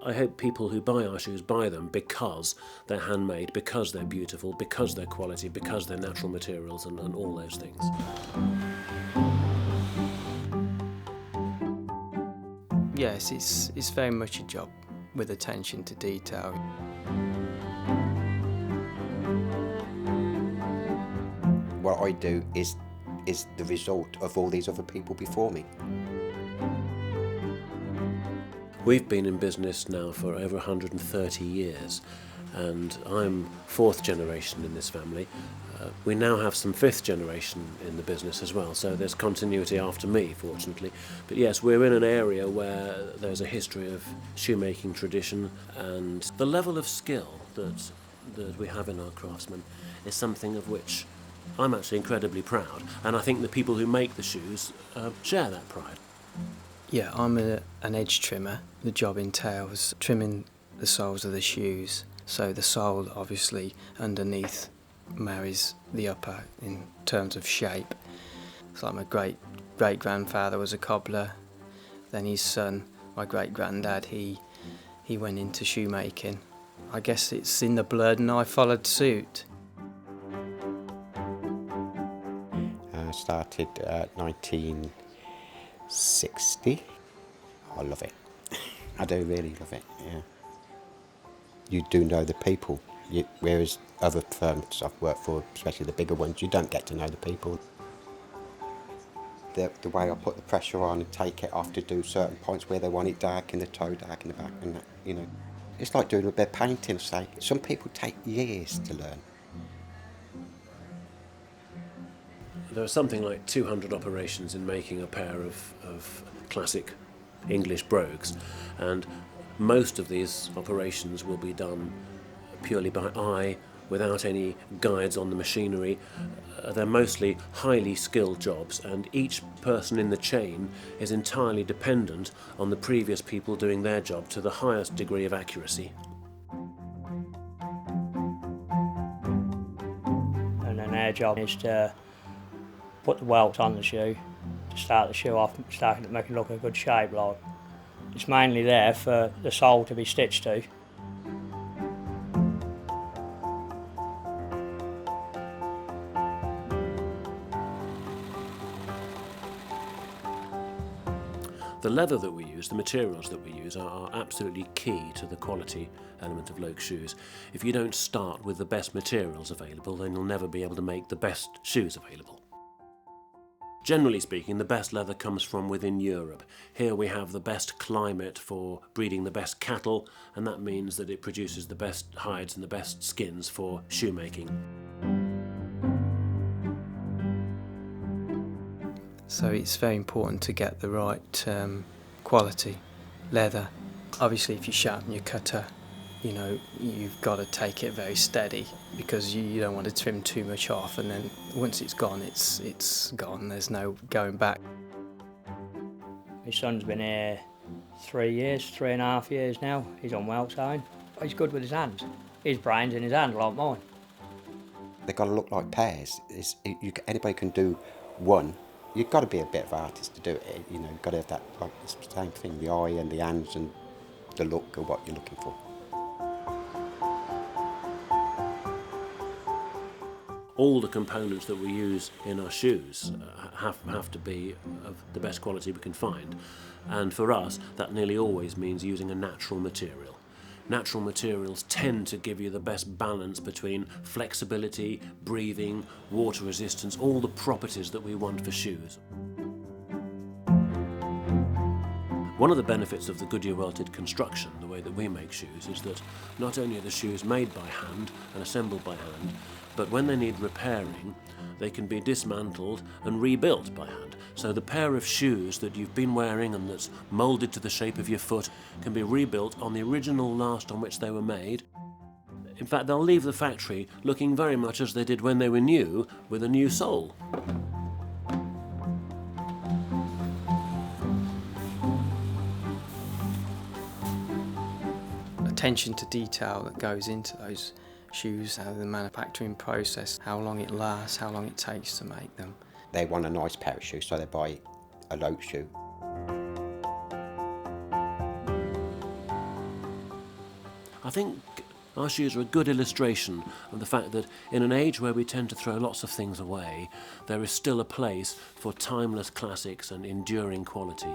I hope people who buy our shoes buy them because they're handmade, because they're beautiful, because they're quality, because they're natural materials and all those things. Yes, it's very much a job with attention to detail. What I do is the result of all these other people before me. We've been in business now for over 130 years, and I'm fourth generation in this family. We now have some fifth generation in the business as well, so there's continuity after me, fortunately. But yes, we're in an area where there's a history of shoemaking tradition, and the level of skill that we have in our craftsmen is something of which I'm actually incredibly proud, and I think the people who make the shoes share that pride. Yeah, I'm an edge trimmer. The job entails trimming the soles of the shoes, so the sole obviously underneath marries the upper in terms of shape. It's like my great-grandfather was a cobbler, then his son, my great-granddad, he went into shoemaking. I guess it's in the blood and I followed suit. I started 1960. I love it. I do really love it, yeah. You do know the people, whereas other firms I've worked for, especially the bigger ones, you don't get to know the people. The way I put the pressure on and take it off to do certain points where they want it dark in the toe, dark in the back, and that, you know. It's like doing a bit of painting, say. Some people take years to learn. There are something like 200 operations in making a pair of classic English brogues, and most of these operations will be done purely by eye, without any guides on the machinery. They're mostly highly skilled jobs, and each person in the chain is entirely dependent on the previous people doing their job to the highest degree of accuracy. And then their job is to put the welt on the shoe, to start the shoe off, starting to make it look a good shape. Like, it's mainly there for the sole to be stitched to. The leather that we use, the materials that we use are absolutely key to the quality element of Loake shoes. If you don't start with the best materials available, then you'll never be able to make the best shoes available. Generally speaking, the best leather comes from within Europe. Here we have the best climate for breeding the best cattle, and that means that it produces the best hides and the best skins for shoemaking. So it's very important to get the right quality leather. Obviously, if you sharpen your cutter, you know, you've got to take it very steady because you don't want to trim too much off, and then once it's gone, it's gone. There's no going back. My son's been here 3.5 years now. He's on welt time. He's good with his hands. His brain's in his hand like mine. They've got to look like pairs. Anybody can do one. You've got to be a bit of an artist to do it. You know, you've got to have that, like the same thing, the eye and the hands and the look of what you're looking for. All the components that we use in our shoes have to be of the best quality we can find. And for us, that nearly always means using a natural material. Natural materials tend to give you the best balance between flexibility, breathing, water resistance, all the properties that we want for shoes. One of the benefits of the Goodyear Welted construction, the way that we make shoes, is that not only are the shoes made by hand and assembled by hand, but when they need repairing, they can be dismantled and rebuilt by hand. So the pair of shoes that you've been wearing and that's moulded to the shape of your foot can be rebuilt on the original last on which they were made. In fact, they'll leave the factory looking very much as they did when they were new, with a new sole. Attention to detail that goes into those shoes, how the manufacturing process, how long it lasts, how long it takes to make them. They want a nice pair of shoes, so they buy a Loake shoe. I think our shoes are a good illustration of the fact that in an age where we tend to throw lots of things away, there is still a place for timeless classics and enduring quality.